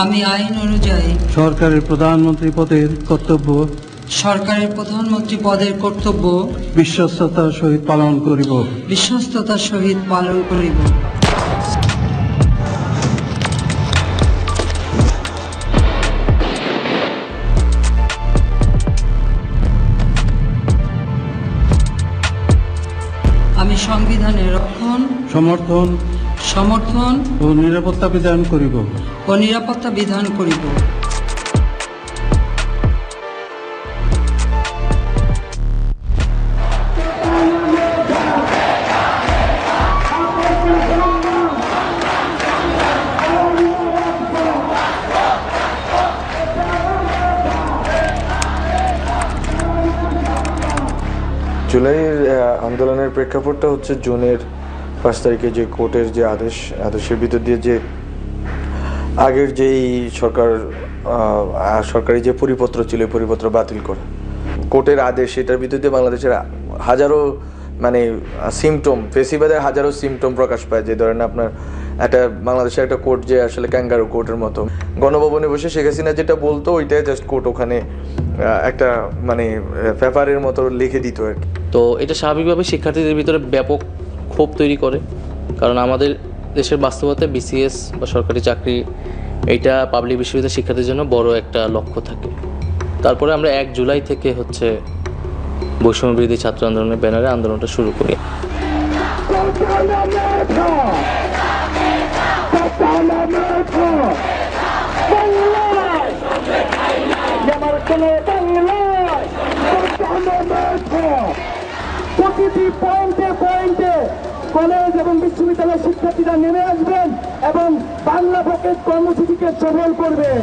আমি আইন অনুযায়ী সরকারের প্রধানমন্ত্রী পদের কর্তব্য বিশ্বস্ততার সহিত পালন করিব। আমি সংবিধানের রক্ষণ, সমর্থন ও নিরাপত্তা বিধান করিব। জুলাইয়ের আন্দোলনের প্রেক্ষাপটটা হচ্ছে জুনের 5 তারিখে যে কোর্টের যে আদেশের ভিতর দিয়ে যে আগের যেই সরকারি যে পরিপত্র ছিল পরিপত্র বাতিল করা, কোর্টের আদেশ, এটার ভিতর দিয়ে বাংলাদেশের হাজারো সিমটম, ফেসিবাদের হাজারো সিমটম প্রকাশ পায়। যে ধরেন আপনার বাংলাদেশের একটা কোর্ট যে আসলে ক্যাঙ্গারু কোর্টের মতো, গণভবনে বসে শেখ হাসিনা যেটা বলতো ওইটাই জাস্ট কোর্ট ওখানে একটা পেপারের মতো লিখে দিত আর কি। তো এটা স্বাভাবিকভাবে শিক্ষার্থীদের ভিতরে ব্যাপক ক্ষোভ তৈরি করে, কারণ আমাদের দেশের বাস্তবতায় বিসিএস বা সরকারি চাকরি এইটা পাবলিক বিশ্ববিদ্যালয়ের শিক্ষার্থীর জন্য বড় একটা লক্ষ্য থাকে। তারপরে আমরা 1 জুলাই থেকে বৈষম্য বিরোধী ছাত্র আন্দোলনের ব্যানারে আন্দোলনটা শুরু করি। প্রতিটি পয়েন্টে পয়েন্টে কলেজ এবং বিশ্ববিদ্যালয়ের শিক্ষার্থীরা নেমে আসবেন এবং বাংলা পকেট কর্মসূচিকে সফল করবেন।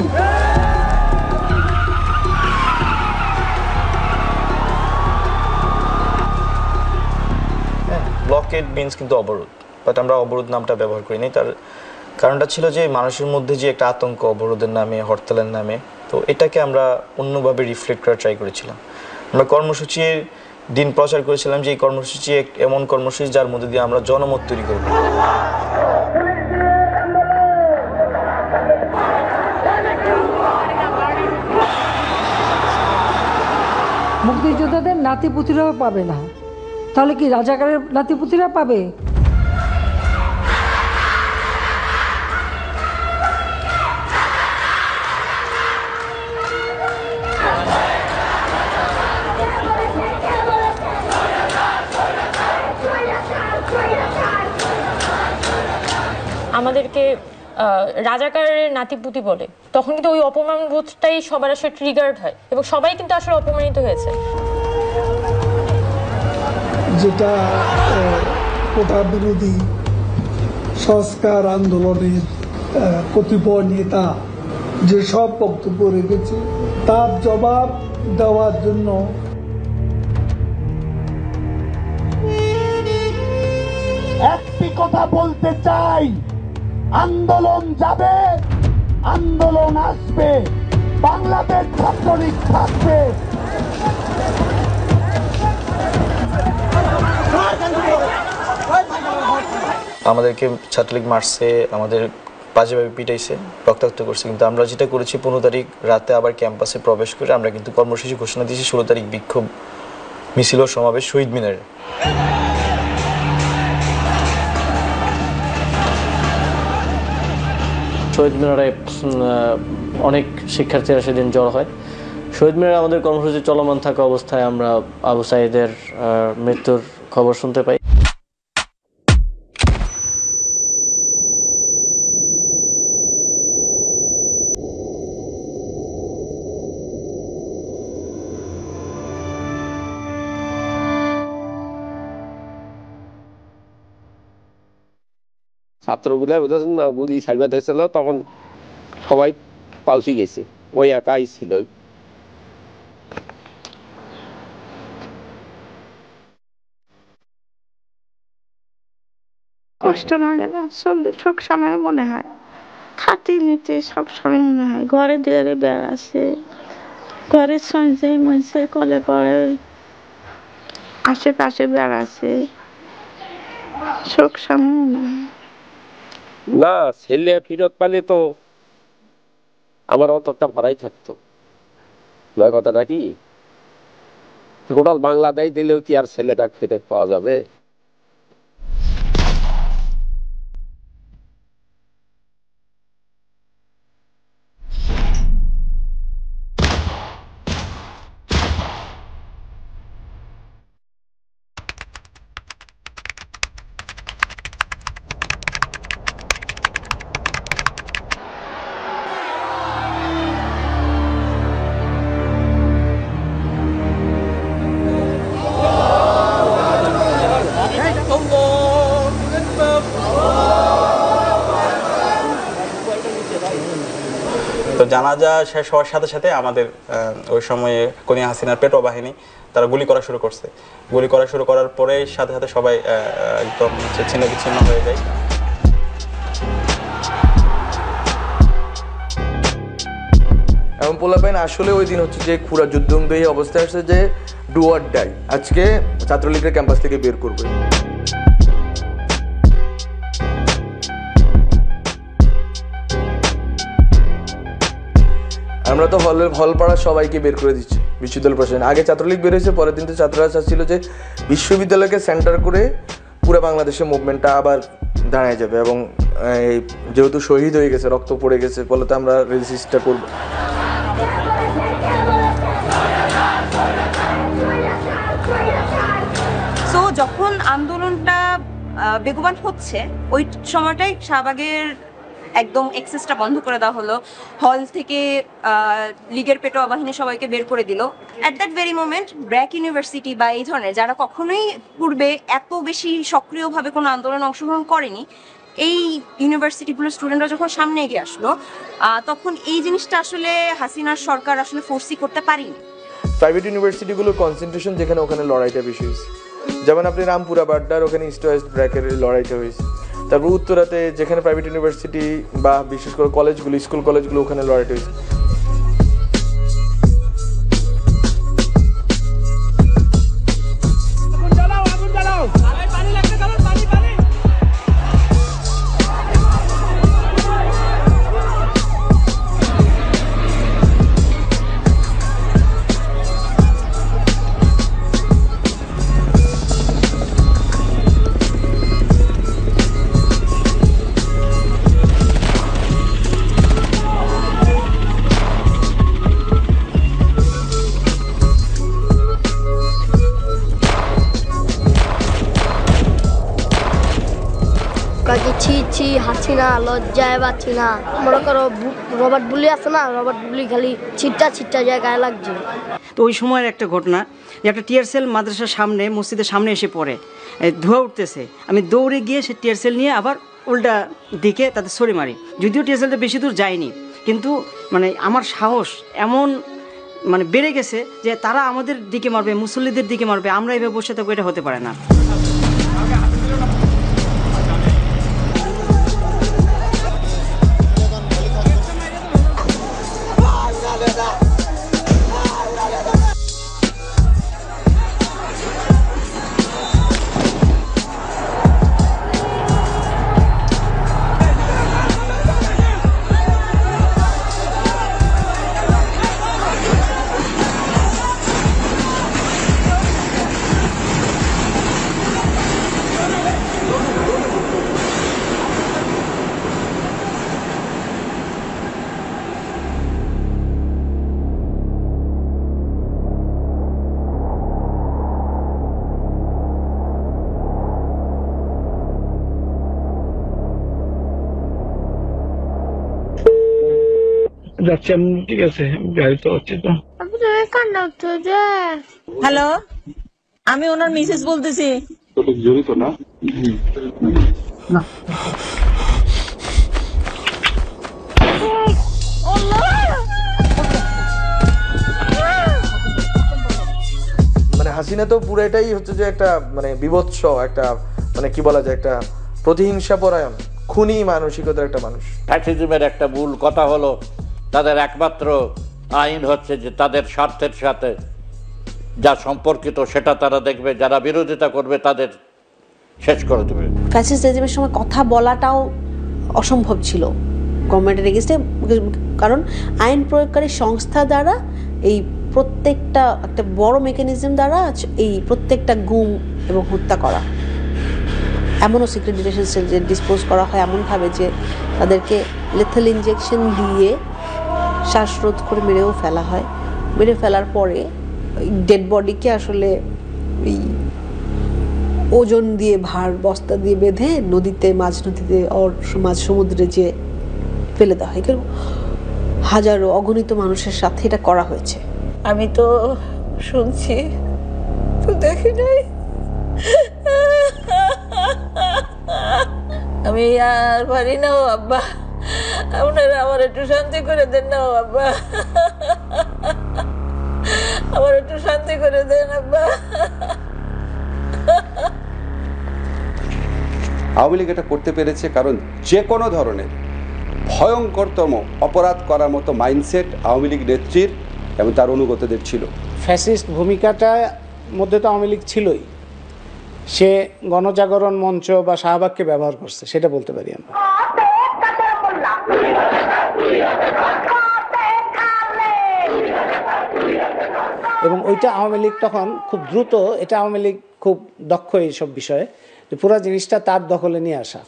ব্লকেড মিনস কিন্তু অবরোধ, বাট আমরা অবরোধ নামটা ব্যবহার করিনি। তার কারণটা ছিল যে মানুষের মধ্যে যে একটা আতঙ্ক অবরোধের নামে, হরতালের নামে, তো এটাকে আমরা অন্যভাবে রিফ্লেক্ট করার ট্রাই করেছিলাম। আমরা কর্মসূচির দিন প্রচার করেছিলাম যে এই কর্মসূচি এমন কর্মসূচি যার মধ্যে দিয়ে আমরা জনমত তৈরি করব। মুক্তিযোদ্ধাদের নাতিপুতিরাও পাবে না, তাহলে কি রাজাকারের নাতিপুতিরা পাবে? আমাদেরকে রাজাকারের নাতিপুতি বলে, তখন কিন্তু ওই অপমান বোধটাই সবার আসলে ট্রিগার্ড হয় এবং সবাই কিন্তু আসলে অপমানিত হয়েছে। যেটা কোটা বিরোধী সংস্কার আন্দোলনের কতিপয় নেতা যেসব বক্তব্য রেখেছে তার জবাব দেওয়ার জন্য একটি কথা বলতে চাই, আন্দোলন যাবে, আন্দোলন আসবে, বাংলাদেশ ছাত্রলীগ থাকবে। আমাদেরকে ছাত্রলীগ মারছে, আমাদের বাজেভাবে পিটাইছে, রক্তাক্ত করছে, কিন্তু আমরা যেটা করেছি 15 তারিখ রাতে আবার ক্যাম্পাসে প্রবেশ করে আমরা কিন্তু কর্মসূচি ঘোষণা দিয়েছি। 16 তারিখ বিক্ষোভ মিছিল ও সমাবেশ শহীদ মিনারে। শহীদ মিনারে অনেক শিক্ষার্থীরা সেদিন জড়ো হয়। শহীদ মিনারে আমাদের কর্মসূচি চলমান থাকা অবস্থায় আমরা আবু সাঈদের মৃত্যুর খবর শুনতে পাই। ছাত্রগুলা গুলি ছাড়বা দিয়েছিল, তখন সবাই পালসি গেছে, ওই একাই ছিল। কষ্ট লাগে না, সব সময় মনে হয় খাটি নিতে, সব সময় মনে হয় ঘরে দেয়ালে বেড় আছে, ঘরের সঞ্চে মঞ্চে কলে পড়ে, আশেপাশে বেড় আছে, সব সময় মনে হয় না ছেলে ফিরত পালে তো আমার অন্তরটা ভরাই থাকতো। নয় কথাটা কি, টোটাল বাংলাদেশ দিলেও কি আর ছেলেটা ফিরে পাওয়া যাবে? তো জানাজা শেষ হওয়ার সাথে সাথে আমাদের ওই সময়ে কোনিয়া হাসিনার পেটোয়া বাহিনী তারা গুলি করা শুরু করছে। গুলি করা শুরু করার পরে সাথে সাথে সবাই একদম ছিন্ন বিচ্ছিন্ন হয়ে যায়। এবং পোলাপাইন আসলে ওই দিন হচ্ছে যে পুরা যুদ্ধমদেহী অবস্থায় আসছে যে ডু অর ডাই, আজকে ছাত্রলীগের ক্যাম্পাস থেকে বের করবে। আমরা তো হল পাড়ার সবাইকে বের করে দিচ্ছি বিশ্ববিদ্যালয় প্রশাসন। আগে ছাত্রলীগ বের হয়েছে, পরের দিন তো ছাত্ররা চাচ্ছিল যে বিশ্ববিদ্যালয়কে সেন্টার করে পুরো বাংলাদেশের মুভমেন্টটা আবার দাঁড়ায় যাবে, এবং যেহেতু শহীদ হয়ে গেছে, রক্ত পড়ে গেছে, ফলে তো আমরা রেজিস্টার করবো। সো যখন আন্দোলনটা বেগবান হচ্ছে ওই সময়টাই শাহবাগের একদম এক্সেসটা বন্ধ করে দেওয়া হলো, হল থেকে লীগের পেটোয়া বাহিনী সবাইকে বের করে দিল। At that very moment BRAC university বা এই ধরনের যারা কখনোই পূর্বে এত বেশি সক্রিয়ভাবে কোনো আন্দোলনে অংশগ্রহণ করেনি, এই ইউনিভার্সিটিগুলোর স্টুডেন্টরা যখন সামনে এগিয়ে আসলো, তখন এই জিনিসটা আসলে হাসিনার সরকার আসলে ফোর্সই করতে পারেনি। প্রাইভেট ইউনিভার্সিটিগুলোর কনসেন্ট্রেশন যেখানে, ওখানে লড়াইটা বেশি হয়েছে। যেমন আপনি রামপুরা বাড্ডার ওখানে ইস্ট ওয়েস্ট ব্র্যাকের লড়াইটা হয়েছে। তারপর উত্তরাতে যেখানে প্রাইভেট ইউনিভার্সিটি বা বিশেষ করে কলেজগুলো, স্কুল কলেজগুলো, ওখানে লড়াইটা হয়েছে। ছি হাসিনা লজ্জায় পাচ্ছি না। মনে করো রবার্ট বুলি আছে না, রবার্ট বুলি খালি ছিটটা জায়গায় লাগছে। তো ওই সময়ের একটা ঘটনা যে একটা টিয়ার সেল মাদ্রাসার সামনে, মসজিদের সামনে এসে পড়ে, ধোঁয়া উঠতেছে। আমি দৌড়ে গিয়ে সে টিয়ার সেল নিয়ে আবার উল্টা দিকে তাদের ছড়ি মারি। যদিও টিয়ার সেলটা বেশি দূর যায়নি, কিন্তু মানে আমার সাহস এমন মানে বেড়ে গেছে যে তারা আমাদের দিকে মারবে, মুসল্লিদের দিকে মারবে, আমরা এভাবে বসে থাকবো, এটা হতে পারে না। যাচ্ছি আমি, ঠিক আছে, গাড়িতে হচ্ছে তো। হ্যালো, আমি ওনার মিসেস বলতেছি। জড়িত না? মানে হাসিনা তো পুরোটাই হচ্ছে যে একটা মানে বিভৎস একটা, মানে কি বলা যায়, একটা প্রতিহিংসা পরায়ণ, খুনি মানসিকতার একটা মানুষ। ফ্যাসিজমের একটা মূল কথা হলো তাদের একমাত্র আইন হচ্ছে যে তাদের স্বার্থের সাথে যা সম্পর্কিত সেটা তারা দেখবে, যারা বিরোধিতা করবে তাদের শেষ করে দেবে। ফ্যাসিস্ট রেজিমের সময় কথা বলাটাও অসম্ভব ছিল, গভর্নমেন্টের এগেইনস্টে, কারণ আইন প্রয়োগকারী সংস্থা দ্বারা এই প্রত্যেকটা একটা বড় মেকানিজম দ্বারা এই প্রত্যেকটা গুম এবং হত্যা করা। এমনও সিক্রেট ডিটেনশন সেল যে ডিসপোজ করা হয় এমনভাবে যে তাদেরকে লেথাল ইনজেকশন দিয়ে শ্বাসরোধ করে মেরেও ফেলা হয়। মেরে ফেলার পরে ডেড বডিকে আসলে এই ওজন দিয়ে ভার বস্তা দিয়ে বেঁধে নদীতে, মাঝ নদীতে মাঝ সমুদ্রে যে ফেলে দেওয়া হয়। হাজারো অগণিত মানুষের সাথে এটা করা হয়েছে। আমি তো শুনছি, তো দেখি নাই। আমি আর পারি না ও আব্বা, আপনারা আমার একটু শান্তি করে দেন না ও আব্বা, আমার একটু শান্তি করে দেন আব্বা। আওয়ামী লীগ এটা করতে পেরেছে কারণ যে কোনো ধরনের ভয়ঙ্করতম অপরাধ করার মতো মাইন্ডসেট আওয়ামী লীগ নেত্রীর এবং তার অনুগতদের ছিল। ফ্যাসিস্ট ভূমিকাটার মধ্যে তো আওয়ামী লীগ ছিলই, সে গণজাগরণ মঞ্চ বা শাহবাগকে ব্যবহার করছে, সেটা বলতে পারি আমরা। এবং ওইটা আওয়ামী লীগ তখন খুব দ্রুত, এটা আওয়ামী লীগ খুব দক্ষ এইসব বিষয়ে, যে পুরো জিনিসটা তার দখলে নিয়ে আসা।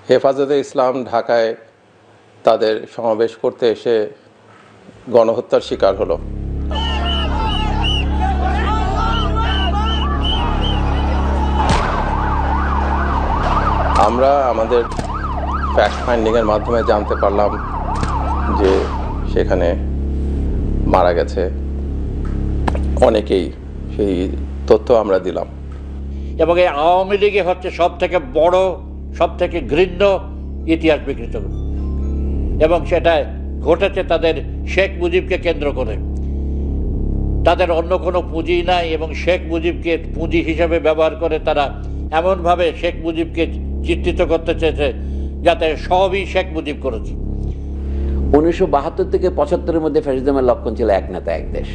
হেফাজতে ইসলাম ঢাকায় তাদের সমাবেশ করতে এসে গণহত্যার শিকার হলো। আমরা আমাদের ফ্যাক্ট ফাইন্ডিংয়ের মাধ্যমে জানতে পারলাম যে সেখানে মারা গেছে অনেকেই, সেই তথ্য আমরা দিলাম। এবং এই আওয়ামী লীগে হচ্ছে সব থেকে বড়, সব থেকে ঘৃণ্য ইতিহাস বিকৃত, এবং সেটা ঘটেছে তাদের শেখ মুজিবকে কেন্দ্র করে। তাদের অন্য কোনো পুঁজি নাই এবং শেখ মুজিবকে পুঁজি হিসেবে ব্যবহার করে তারা এমনভাবে শেখ মুজিবকে চিত্রিত করতে চেয়েছে যাতে সবই শেখ মুজিব করেছে। 1972 থেকে 75-এর মধ্যে ফ্যাসিজমের লক্ষণ ছিল এক নেতা এক দেশ,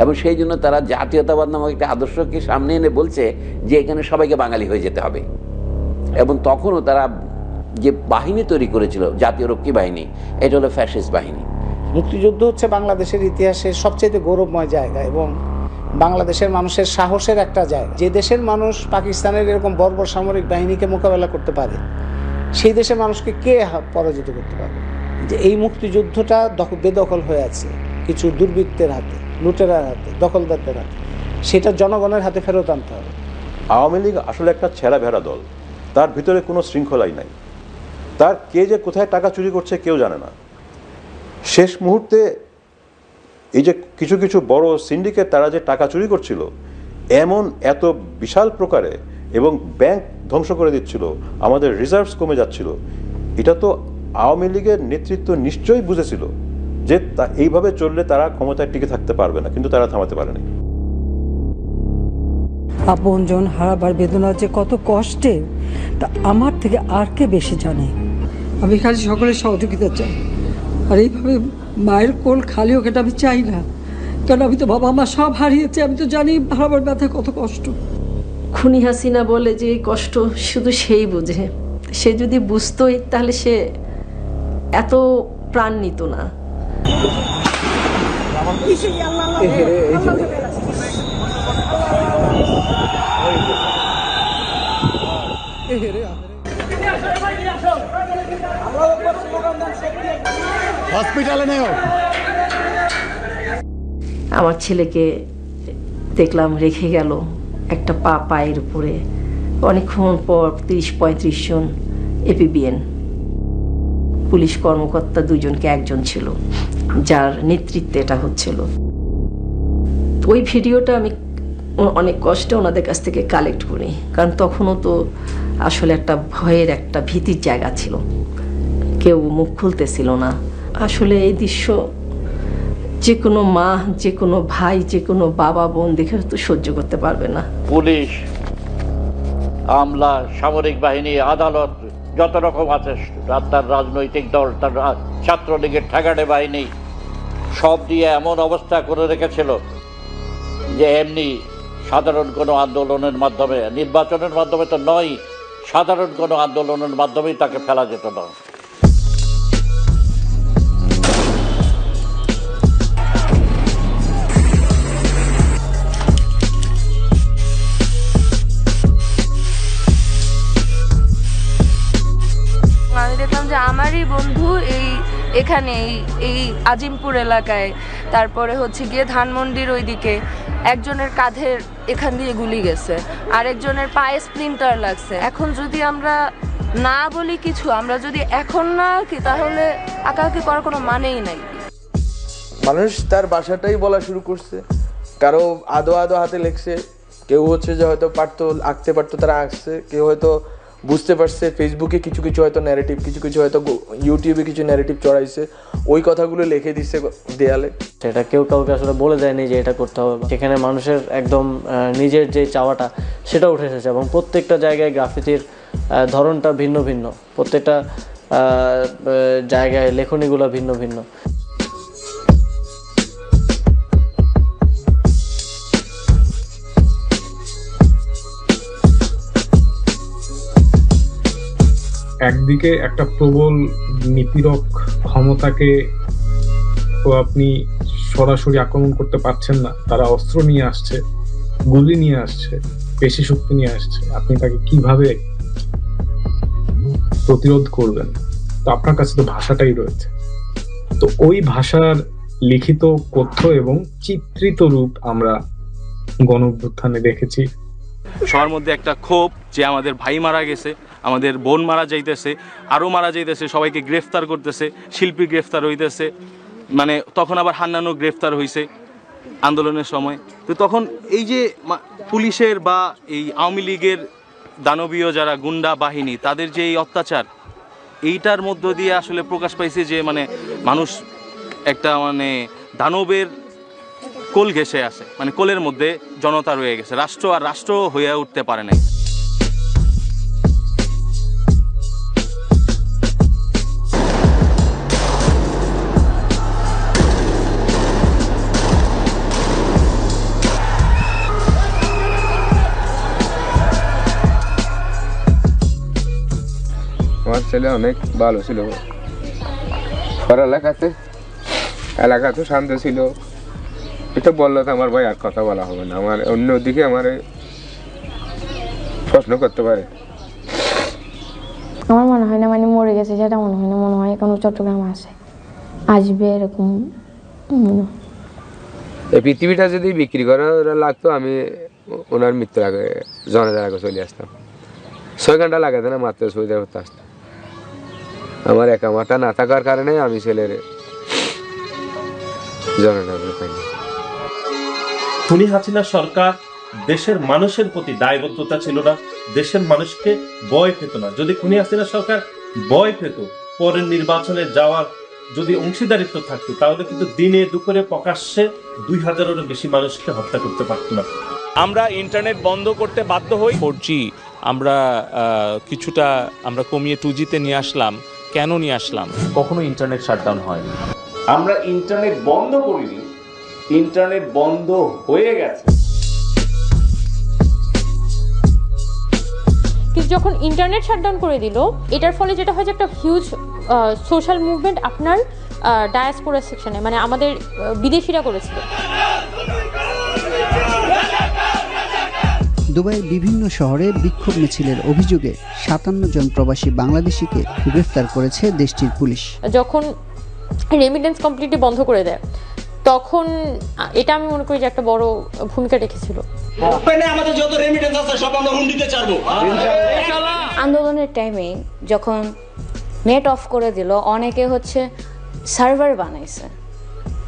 এবং সেই জন্য তারা জাতীয়তাবাদ নামক একটা আদর্শকে সামনে এনে বলছে যে এখানে সবাইকে বাঙালি হয়ে যেতে হবে। এবং তখনও তারা যে বাহিনী তৈরি করেছিল, জাতীয় রক্ষী বাহিনী, এটা হলো ফ্যাসিস্ট বাহিনী। মুক্তিযুদ্ধ হচ্ছে বাংলাদেশের ইতিহাসের সবচেয়ে গৌরবময় জায়গা এবং বাংলাদেশের মানুষের সাহসের একটা জায়গা। যে দেশের মানুষ পাকিস্তানের এরকম বর্বর সামরিক বাহিনীকে মোকাবেলা করতে পারে, সেই দেশের মানুষকে কে পরাজিত করতে পারে? যে এই মুক্তিযুদ্ধটা বেদখল হয়ে আছে কিছু দুর্বৃত্তের হাতে, লুটেরার হাতে, দখলদারদের হাতে, সেটা জনগণের হাতে ফেরত আনতে হবে। আওয়ামী লীগ আসলে একটা ছেঁড়া ভেড়া দল, তার ভিতরে কোনো শৃঙ্খলাই নাই। তার কে যে কোথায় টাকা চুরি করছে কেউ জানে না। শেষ মুহূর্তে এই যে কিছু কিছু বড় সিন্ডিকেট তারা যে টাকা চুরি করছিল এমন এত বিশাল প্রকারে, এবং ব্যাংক ধ্বংস করে দিচ্ছিল, আমাদের রিজার্ভস কমে যাচ্ছিল, এটা তো আওয়ামী লীগের নেতৃত্ব নিশ্চয়ই বুঝেছিল যে এইভাবে চললে তারা ক্ষমতায় টিকে থাকতে পারবে না, কিন্তু তারা থামাতে পারেনি। আপনজন হারাবার বেদনা যে কত কষ্টে, তা আমার থেকে আর কে বেশি জানে। আমি খালি সকলের সহযোগিতা চাই, আর এইভাবে মায়ের কোল খালি হোক এটা আমি চাই না, কারণ আমি তো বাবা মা সব হারিয়েছি, আমি তো জানি হারাবার ব্যথা কত কষ্ট। খুনি হাসিনা বলে যে এই কষ্ট শুধু সেই বোঝে, সে যদি বুঝতোই তাহলে সে এত প্রাণ নিত না। হসপিটালে নেও। আমার ছেলেকে দেখলাম রেখে গেল একটা পায়ের উপরে, অনেকক্ষণ পর 30-35 জন এপিবিএন পুলিশ কর্মকর্তা, 2 জনকে 1 জন ছিল যার নেতৃত্বে এটা হচ্ছিল। ওই ভিডিওটা আমি অনেক কষ্টে ওনাদের কাছ থেকে কালেক্ট করি, কারণ তখনও তো আসলে একটা ভয়ের, একটা ভীতির জায়গা ছিল, কেউ মুখ খুলতেছিল না। আসলে এই দৃশ্য যে কোনো মা, যে কোনো ভাই, যে কোনো বাবা বোন দেখে তো সহ্য করতে পারবে না। পুলিশ, আমলা, সামরিক বাহিনী, আদালত, যত রকম আছে, তার রাজনৈতিক দল, তার ছাত্রলীগের ঠেকাটে বাহিনী, সব দিয়ে এমন অবস্থা করে রেখেছিল যে এমনি সাধারণ কোনো আন্দোলনের মাধ্যমে, নির্বাচনের মাধ্যমে তো নয়, সাধারণ কোনো আন্দোলনের মাধ্যমেই তাকে ফেলা যেত না। এখানে এই আজিমপুর এলাকায়, তারপরে হচ্ছে গিয়ে ধানমন্ডির ওইদিকে একজনের কাঁধের এখান দিয়ে গুলি গেছে, আরেকজনের পায়ে স্প্লিন্টার লাগছে। এখন যদি আমরা না বলি কিছু, আমরা যদি এখন না কি, তাহলে আঁকাআঁকি করার কোনো মানেই নাই। মানুষ তার বাসাটাই বলা শুরু করছে, কারো আদো আদো হাতে লেখছে, কেউ হচ্ছে যে হয়তো পারতো আঁকতে পারতো তারা আঁকছে, কেউ হয়তো বুঝতে পারছে, ফেসবুকে কিছু কিছু হয়তো ন্যারেটিভ, কিছু কিছু হয়তো ইউটিউবে কিছু ন্যারেটিভ চড়াইছে, ওই কথাগুলো লিখে দিচ্ছে দেয়ালে। সেটা কেউ কাউকে আসলে বলে দেয়নি যে এটা করতে হবে। সেখানে মানুষের একদম নিজের যে চাওয়াটা সেটা উঠে এসেছে, এবং প্রত্যেকটা জায়গায় গ্রাফিতির ধরনটা ভিন্ন ভিন্ন, প্রত্যেকটা জায়গায় লেখনীগুলো ভিন্ন ভিন্ন। একদিকে একটা প্রবল নিপীড়ক ক্ষমতাকে তো আপনি সরাসরি আক্রমণ করতে পারছেন না, তারা অস্ত্র নিয়ে আসছে, গুলি নিয়ে আসছে, পেশি শক্তি নিয়ে আসছে, আপনি তাকে কিভাবে প্রতিরোধ করবেন? তো আপনার কাছে তো ভাষাটাই রয়েছে, তো ওই ভাষার লিখিত, কথ্য এবং চিত্রিত রূপ আমরা গণ অভ্যুত্থানে দেখেছি। সবার মধ্যে একটা ক্ষোভ যে আমাদের ভাই মারা গেছে, আমাদের বোন মারা যাইতেছে, আরও মারা যাইতেছে, সবাইকে গ্রেফতার করতেছে, শিল্পী গ্রেফতার হইতেছে, মানে তখন আবার হান্নানও গ্রেফতার হয়েছে আন্দোলনের সময়। তো তখন এই যে পুলিশের বা এই আওয়ামী লীগের দানবীয় যারা গুন্ডা বাহিনী, তাদের যে এই অত্যাচার, এইটার মধ্য দিয়ে আসলে প্রকাশ পাইছে যে মানে মানুষ একটা মানে দানবের কোল ঘেঁষে আছে, মানে কোলের মধ্যে জনতা রয়ে গেছে, রাষ্ট্র আর রাষ্ট্র হয়ে উঠতে পারে নাই। আমার ছেলে অনেক ভালো ছিল, পড়ালেখাতে এলাকাতে শান্ত ছিল। এটা বললো তো আমার ভাই আর কথা বলা হবে না, আমার অন্যদিকে আমার প্রশ্ন করতে পারে। আমার মনে হয় না মানে মরে গেছে, যেটা মনে হয় না, মনে হয় এখন চট্টগ্রাম আসবে এরকম মনে হয়। এই পৃথিবীটা যদি বিক্রি করা লাগতো, আমি ওনার মৃত্যুর আগে জনাজার আগে চলে আসতাম। 6 ঘন্টা লাগাতে না, মাত্র সুবিধা করতে আসতাম। আমার একামাটা না থাকার কারণে আমি ছেলের জনাজার পাইনি। খুনি হাসিনা সরকার দেশের মানুষের প্রতি দায়বদ্ধতা ছিল না, দেশের মানুষকে ভয় পেত না। যদি খুনি হাসিনা সরকার ভয় পেত, পরের নির্বাচনে যাওয়ার যদি অংশীদারিত্ব থাকতো, তাহলে কিন্তু দিনে দুপুরে প্রকাশ্যে 2000-এরও বেশি মানুষকে হত্যা করতে পারতো না। আমরা ইন্টারনেট বন্ধ করতে বাধ্য হই। 4G আমরা কিছুটা আমরা কমিয়ে 2Gতে নিয়ে আসলাম। কেন নিয়ে আসলাম? কখনো ইন্টারনেট শাটডাউন হয়নি। আমরা ইন্টারনেট বন্ধ করিনি, ইন্টারনেট বন্ধ হয়ে গেছে। কিন্তু যখন ইন্টারনেট শাটডাউন করে দিল, এটার ফলে যেটা হয় যে একটা হিউজ সোশ্যাল মুভমেন্ট আপনার ডায়াসপোরা সেকশনে, মানে আমাদের বিদেশিরা করেছিল। দুবাইয়ের বিভিন্ন শহরে বিক্ষোভ মিছিলের অভিযোগে 57 জন প্রবাসী বাংলাদেশিকে গ্রেফতার করেছে দেশটির পুলিশ। যখন রেমিটেন্স কমপ্লিটলি বন্ধ করে দেয়, তখন এটা আমি মনে করি যে একটা বড় ভূমিকা রেখেছিল। আমাদের যত রেমিটেন্স আছে সব আমরা হুন্ডিতে ছাড়বো। আন্দোলনের টাইমে যখন নেট অফ করে দিল, অনেকে হচ্ছে সার্ভার বানাইছে,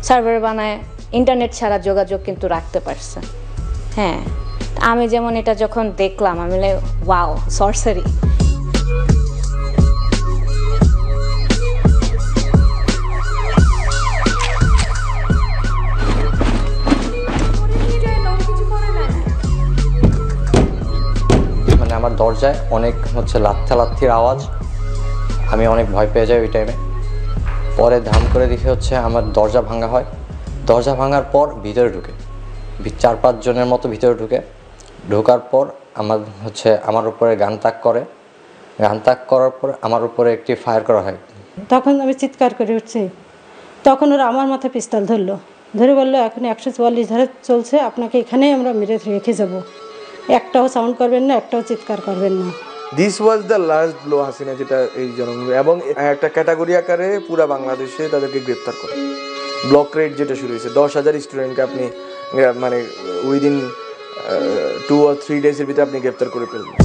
সার্ভার বানায় ইন্টারনেট ছাড়া যোগাযোগ কিন্তু রাখতে পারছে। হ্যাঁ, আমি যেমন এটা যখন দেখলাম, আমি ওয়াও, সরসারি। মানে আমার দরজায় অনেক হচ্ছে লাথির আওয়াজ, আমি অনেক ভয় পেয়ে যাই ওই টাইমে। পরে ধাম করে দেখে হচ্ছে আমার দরজা ভাঙা হয়। দরজা ভাঙার পর ভিতরে ঢুকে 4-5 জনের মতো ভিতরে ঢোকার পর আমার উপরে গান তাক করার পর আমার উপরে একটি ফায়ার করা হয়। তখন আমি চিৎকার করে উঠছি, তখন ওরা আমার মাথায় পিস্তল ধরে বললো, এখন 144 ধারা চলছে, আপনাকে এখানেই আমরা মেরে রেখে যাব, একটাও সাউন্ড করবেন না, একটাও চিৎকার করবেন না। This was the last blow Hasina, যেটা এই জনগণ এবং একটা ক্যাটাগরি আকারে পুরা বাংলাদেশে তাদেরকে গ্রেপ্তার করে। ব্লক রেড যেটা শুরু হয়েছে, 10,000 স্টুডেন্টকে আপনি মানে উইদিন 2 or 3 days ভিতরে আপনি গ্রেপ্তার করে ফেলবেন।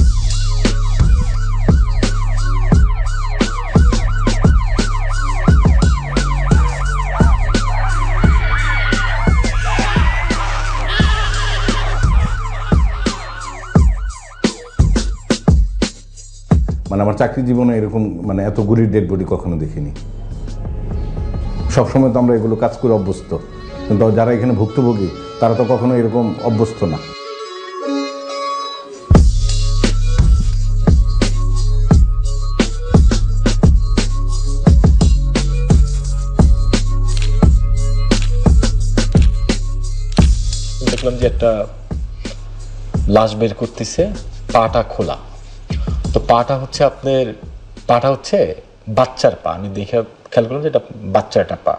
মানে আমার চাকরি জীবনে এরকম মানে এত গুলির ডেড বডি কখনো দেখিনি। সবসময় তো আমরা এগুলো কাজ করে অভ্যস্ত, কিন্তু যারা এখানে ভুক্তভোগী তারা তো কখনো এরকম অভ্যস্ত না। দেখলাম যে একটা লাশ বের করতেছে, পাটা খোলা। তো পাটা হচ্ছে আপনার পাটা হচ্ছে বাচ্চার পা। আমি দেখে খেয়াল করলাম যে এটা বাচ্চার একটা পা।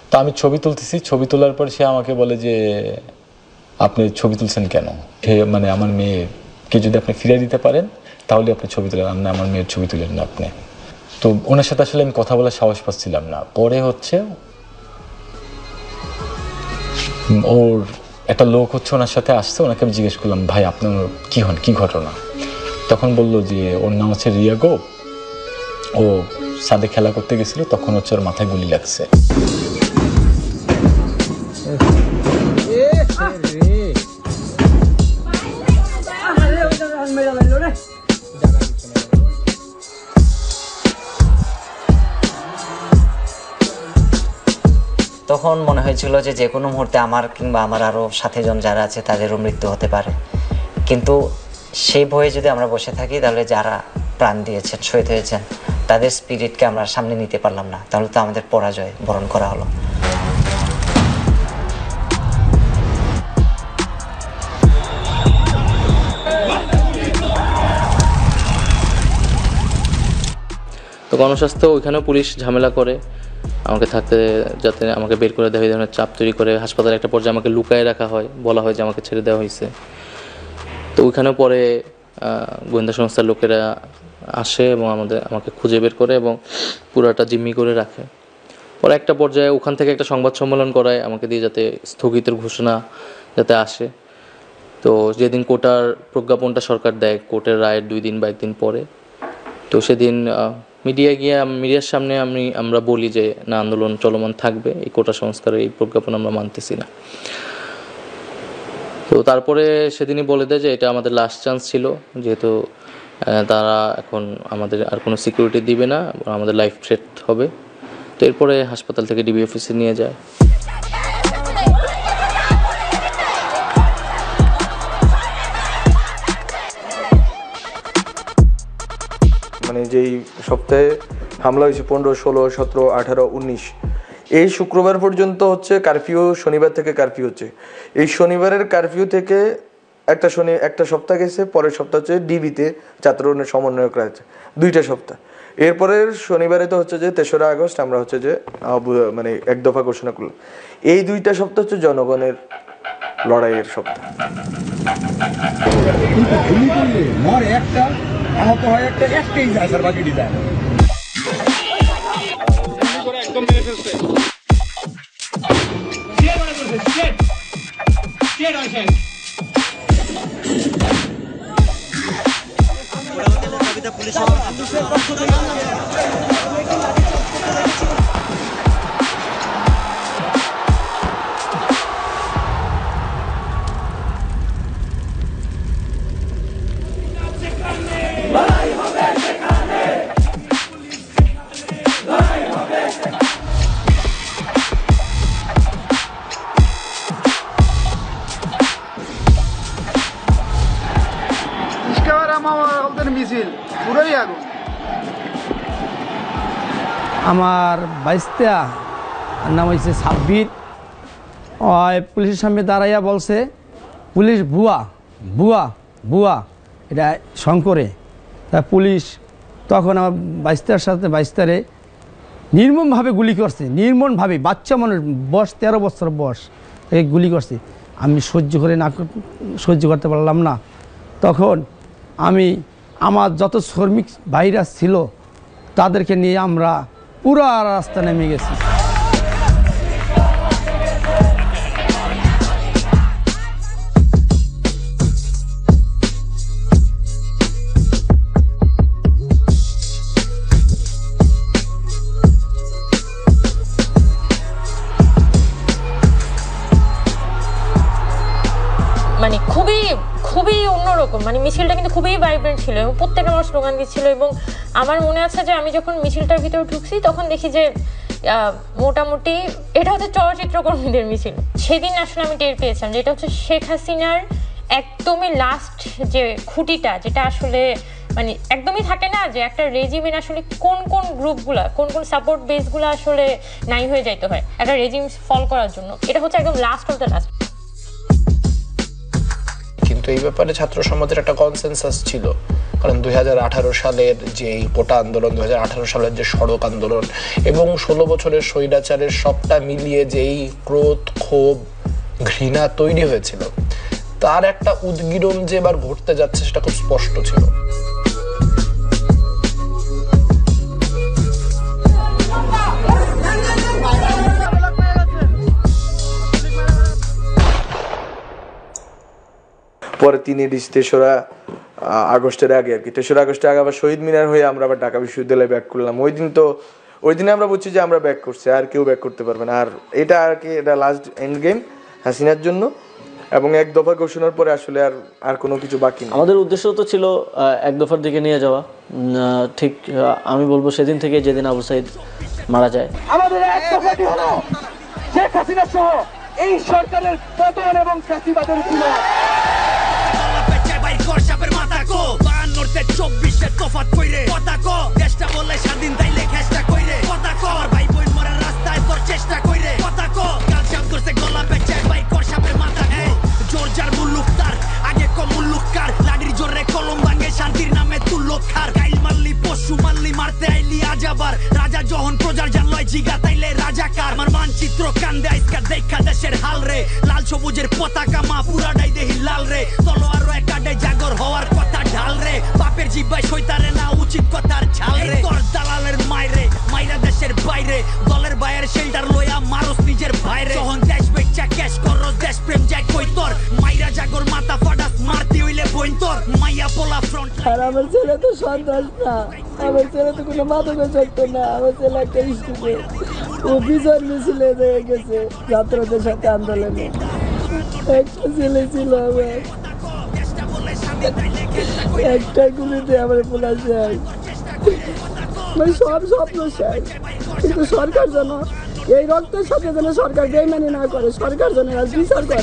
তো আমি ছবি তুলতেছি, ছবি তোলার পর সে আমাকে বলে যে আপনি ছবি তুলছেন কেন? মানে আমার মেয়েকে যদি আপনি ফিরিয়ে দিতে পারেন তাহলে আপনি ছবি তুলেন, না আমার মেয়ের ছবি তুলেন না আপনি। তো ওনার সাথে আসলে আমি কথা বলার সাহস পাচ্ছিলাম না। পরে হচ্ছে ওর একটা লোক হচ্ছে ওনার সাথে আসছে, ওনাকে আমি জিজ্ঞেস করলাম ভাই আপনার কি হন, কি ঘটনা? তখন বললো যে ওর নাম হচ্ছে রিয়াগো, ও সাদে খেলা করতে গেছিল, তখন হচ্ছে ওর মাথায় গুলি লাগছে। তখন মনে হয়েছিল যে যে কোনো মুহূর্তে আমার কিংবা আমার আরও সাথীজন যারা আছে তাদেরও মৃত্যু হতে পারে, কিন্তু সেই ভয়ে যদি আমরা বসে থাকি তাহলে যারা প্রাণ দিয়েছেন, শহীদ হয়েছেন, তাদের স্পিরিটকে আমরা সামনে নিতে পারলাম না, তাহলে তো আমাদের পরাজয় বরণ করা হলো। তো গণস্বাস্থ্য ওইখানেও পুলিশ ঝামেলা করে আমাকে থাকতে, যাতে আমাকে বের করে দেওয়া হয়, এই ধরনের চাপ তৈরি করে। হাসপাতালে একটা পর্যায়ে আমাকে লুকায় রাখা হয়, বলা হয় যে আমাকে ছেড়ে দেওয়া হয়েছে। তো ওইখানেও পরে গোয়েন্দা সংস্থার লোকেরা আসে এবং আমাকে খুঁজে বের করে এবং পুরাটা জিম্মি করে রাখে। পরে একটা পর্যায়ে ওখান থেকে একটা সংবাদ সম্মেলন করায় আমাকে দিয়ে, যাতে স্থগিতের ঘোষণা যাতে আসে। তো যেদিন কোটার প্রজ্ঞাপনটা সরকার দেয়, কোর্টের রায়ের 2 দিন বা 1 দিন পরে, তো সেদিন মিডিয়ায় গিয়ে মিডিয়ার সামনে আমরা বলি যে না, আন্দোলন চলমান থাকবে, এই কোটা সংস্কারের এই প্রজ্ঞাপন আমরা মানতেছি না। তো তারপরে সেদিনই বলে দেয় যে এটা আমাদের লাস্ট চান্স ছিল, যেহেতু তারা এখন আমাদের আর কোনো সিকিউরিটি দিবে না, আমাদের লাইফ থ্রেট হবে। তো এরপরে হাসপাতাল থেকে ডিবি অফিসে নিয়ে যায়। মানে যেই সপ্তাহে হামলা হয়েছে 15, 16, 17, 18, 19, এই শুক্রবার পর্যন্ত হচ্ছে কারফিউ, শনিবার থেকে কারফিউ হচ্ছে। এই শনিবারের কারফিউ থেকে একটা সপ্তাহ গেছে, পরের সপ্তাহ হচ্ছে ডিবিতে ছাত্র সমন্বয়করা আছে 2টা সপ্তাহ। এরপরের শনিবারে তো হচ্ছে যে 3রা আগস্ট আমরা হচ্ছে যে মানে 1 দফা ঘোষণা করলাম। এই 2টা সপ্তাহ হচ্ছে জনগণের লড়াইয়ের সপ্তাহ। আমার বাইস্তা নাম হয়েছে সাব্বির। পুলিশের সামনে দাঁড়াইয়া বলছে পুলিশ ভুয়া ভুয়া ভুয়া, এটা শঙ্করে। তা পুলিশ তখন আমার বাইস্তারে নির্মমভাবে গুলি করছে, নির্মমভাবে। বাচ্চা মানুষ, বয়স 13 বছর বয়স, তাকে গুলি করছে। আমি সহ্য করতে পারলাম না। তখন আমি আমার যত শ্রমিক ভাইরা ছিল তাদেরকে নিয়ে আমরা পুরো রাস্তা নেমে গেছি। মানে খুবই অন্যরকম, মানে মিছিলটা কিন্তু খুবই ভাইব্রেন্ট ছিল এবং প্রত্যেকে আমার স্লোগান দিচ্ছিল। এবং আমার মনে আছে যে আমি যখন মিছিলটার ভিতরে ঢুকছি তখন দেখি যে মোটামুটি এটা হচ্ছে চলচ্চিত্র কর্মীদের মিছিল। সেদিন আসলে আমি টের পেয়েছিলাম যে এটা হচ্ছে শেখ হাসিনার একদমই লাস্ট যে খুঁটিটা, যেটা আসলে মানে একদমই থাকে না যে একটা রেজিমের আসলে কোন কোন গ্রুপগুলা কোন কোন সাপোর্ট বেসগুলো আসলে নাই হয়ে যাইতে হয় একটা রেজিম ফল করার জন্য। এটা হচ্ছে একদম লাস্ট অফ দ্য লাস্ট। কিন্তু এই ব্যাপারে ছাত্র সমাজের একটা কনসেনসাস ছিল, কারণ 2018 সালের যে কোটা আন্দোলন, 2018 সালের যে সড়ক আন্দোলন এবং 16 বছরের স্বৈরাচারের সবটা মিলিয়ে যেই ক্রোধ, ক্ষোভ, ঘৃণা তৈরি হয়েছিল, তার একটা উদ্গীরণ যে এবার ঘটতে যাচ্ছে সেটা খুব স্পষ্ট ছিল। পরে 3 আগস্টের আগে আর কি 3 আগস্টের আগে আবার শহীদ মিনার হয়ে আমরা আবার ঢাকা বিশ্ববিদ্যালয়ে ব্যাক করলাম। ওই দিনে আমরা বুঝছি যে আমরা ব্যাক করছি, আর কেউ ব্যাক করতে পারবে না। আর এটা আর কি এটা লাস্ট এন্ড গেম হাসিনার জন্য, এবং এক দফা ঘোষণার পরে আসলে আর কোনো কিছু বাকি নেই। আমাদের উদ্দেশ্য তো ছিল এক দফার দিকে নিয়ে যাওয়া। ঠিক আমি বলবো সেদিন থেকে যেদিন আবু সাইদ মারা যায়, আমাদের এক দফাটি হলো শেখ হাসিনা সহ এই সরকারের পতন এবং ফ্যাসিবাদের ছিল। তফাত কইরে কথা কো দেশটা বলে স্বাধীন তাইলে খেষ্টা কইরে কথা কো ভাই বোন মরে রাস্তায় তোর চেষ্টা কইরে কথা কো কাল চাপ করছে গলা বেচে ভাই কর সাপের মাথা কো জোর যার মুল্লুক তার আগে কম মুল্লুক কার লাড়ির জোরে কলম ভাঙে শান্তির নামে তুল্লুক খার গাইল মারলি পশু মারলি মারতে আইলি আজ আবার রাজা যখন প্রজার জান লয় জিগা তাইলে রাজা কার আমার মানচিত্র কান্দে আইসকা দেখা দেশের হাল রে লাল সবুজের পতাকা মা পুরাটাই দেহি লাল রে তলোয়ার একাডে জাগর হওয়ার কথা ঢাল রে বাপের জিব্বাই সইতারে না উচিত কথার ছাল রে তোর দালালের মাইরে মাইরা দেশের বাইরে দলের বাইরের শেল্টার লইয়া মারস নিজের ভাইরে যখন দেশ বেচা ক্যাশ করস দেশ প্রেম যাই কই তোর মাইরা জাগর মাথা ফাটাস মারতি হইলে বইন তোর মাইয়া পোলা ফ্রন্ট। আর আমার ছেলে তো সন্ত্রাস না, আমার ছেলে তো কোনো মাদকাসক্ত না, আমার ছেলে একটা স্টুডেন্ট, ও বিজয় মিছিলে হয়ে গেছে ছাত্রদের সাথে আন্দোলনে। একটা ছেলে ছিল আমার, একটা গুলিতে আমার পোলা শেষ, মানে সব স্বপ্ন শেষ। কিন্তু সরকার যেন এই রক্তের সাথে যেন সরকার বেইমানি না করে, সরকার যেন বিচার করে।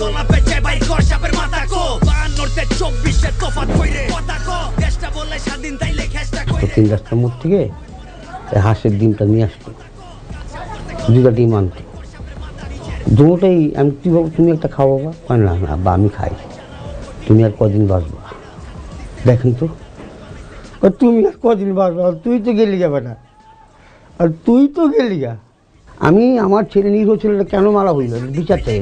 3 রাস্তার মোড় থেকে হাঁসের ডিমটা নিয়ে আসতো, 2টা ডিম আনতো, দুটোটাই আমি কি বলবো তুমি একটা খাও বাবা, না না বা আমি খাই, তুমি আর কদিন বাঁচবো দেখেন তো, তুমি আর কদিন বাঁচবো, তুই তো গেলি যাবে না, আর তুই তো গেলি গা। আমি আমার ছেলে নিরীহ ছেলেটা কেন মারা হইল বিচার চাই।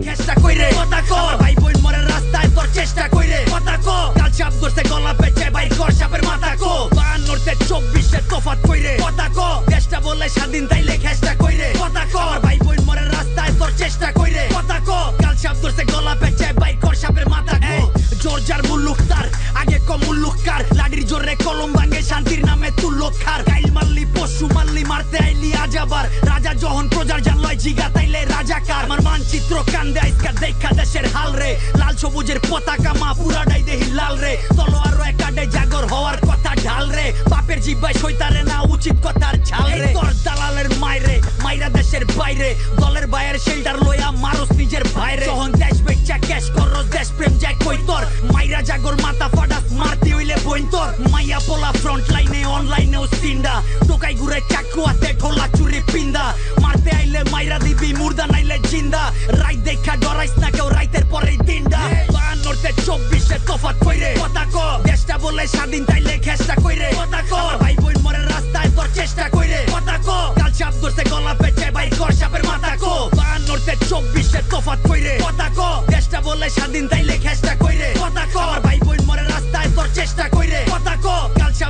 স্বাধীন তাইলে খেষ্টা কইরে কথা কর ভাই বোন মরে রাস্তায় তোর চেষ্টা কইরে কথা কর কাল সাপ ধরছে গলা পেঁচে ভাই কর সাপের মাথা কো জোর যার মুল্লুক তার আগে কম মুল্লুক কার লাড়ির জোরে কলম ভাঙে শান্তির নামে তুল্লুক খার গাইল মারলি পশু মারলি মারতে আইলি আজ আবার রাজা যখন প্রজার জান লয় জিগা তাইলে রাজা কার আমার মানচিত্র কান্দে আইসকা দেখা দেশের হাল রে লাল সবুজের পতাকা মা পুরাটাই দেহি লাল রে তলোয়ার একাডে জাগর হওয়ার কথা ঢাল রে বাপের জিব্বাই সইতারে না উচিত কথার ছাল রে তোর দালালের মাইরে মাইরা দেশের বাইরে দলের বাইরের শেল্টার লইয়া মারস নিজের ভাইরে যখন দেশ বেচা ক্যাশ করস দেশ প্রেম যাই কই তোর মাইরা জাগর মাথা ফাটাস মারতি হইলে বইন তোর মাইয়া পোলা ফ্রন্ট লাইনে অনলাইনেও সিন্ডা টোকাই ঘুরে চাকু হাতে ঠোলা চুরি পিন্দা মারতে আইলে মাইরা দিবি মুর্দা নাইলে জিন্দা রাইত দেখা ডরাইস না কেউ রাইতের পরেই দিনটা 52-24 তফাত কইরে কথা কো দেশটা বলে স্বাধীন তাইলে খেষ্টা কইরে কথা কো ভাই বোন মরে রাস্তায় তোর চেষ্টা কইরে কথা কো কাল চাপ ধরছে গলা পেঁচে ভাই কর সাপের মাথা কো 52-24 তফাত কইরে কথা কো দেশটা বলে স্বাধীন তাইলে খেষ্টা কইরে কথা কো ভাই বোন মরে রাস্তায় তোর চেষ্টা কইরে কথা কো কাল চাপ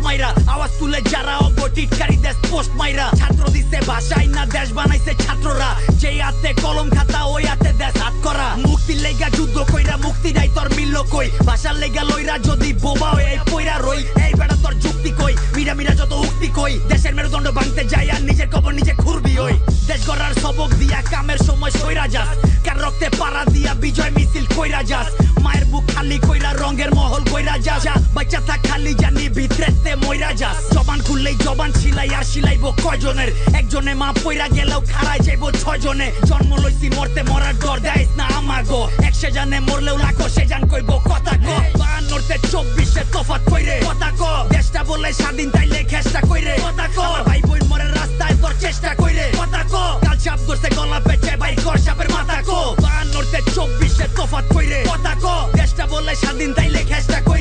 মাইরা আওয়াজ তুলে যারা অঙ্গ টিটকারি দেশ পোস্ট মাইরা ছাত্র দিছে ভাষাই না দেশ বানাইছে ছাত্ররা যেই হাতে কলম খাতা ওই হাতে দেশ হাত করা মুক্তির লেগা যুদ্ধ কইরা মুক্তি নাই তোর মিলল কই ভাষার লেগা লইরা যদি বোবা হয়ে এই পয়রা রই এই বেটা তোর যুক্তি কই মিরা মিরা যত উক্তি কই দেশের মেরুদণ্ড ভাঙতে যাই আর নিজের কবর নিজে খুরবি হই দেশ গড়ার সবক দিয়া কামের সময় সইরা যাস কার রক্তে পাড়া দিয়া বিজয় মিছিল কইরা যাস মায়ের বুক খালি কইরা রঙের মহল কইরা যাস বাচ্চা থাক খালি জানি ভিতরেতে মইরা যাস জবান খুললেই জবান ছিলাই আর সিলাইব কয়জনের একজনে মা পইরা গেলেও খাড়াই যাইব 6 জনে জন্ম লইছি মরতে মরার ডর দেয়স না আমাগো 100 জানে মরলেও লাখো সে জান কইব কথা কো 52 তে 24 এ তফাৎ কইরে কথা কো দেশটা বলে স্বাধীন তাইলে খেষ্টা কইরে কথা কো আমার ভাই বোন মরে রাস্তায় তোর চেষ্টা কইরে কথা কো কাল সাপ ধরছে গলা পেঁচে বাইর কর সাপের মাথা কো 52 তে 24 এ তফাৎ কইরে কথা কো দেশটা বলে স্বাধীন তাইলে খেষ্টা কইরে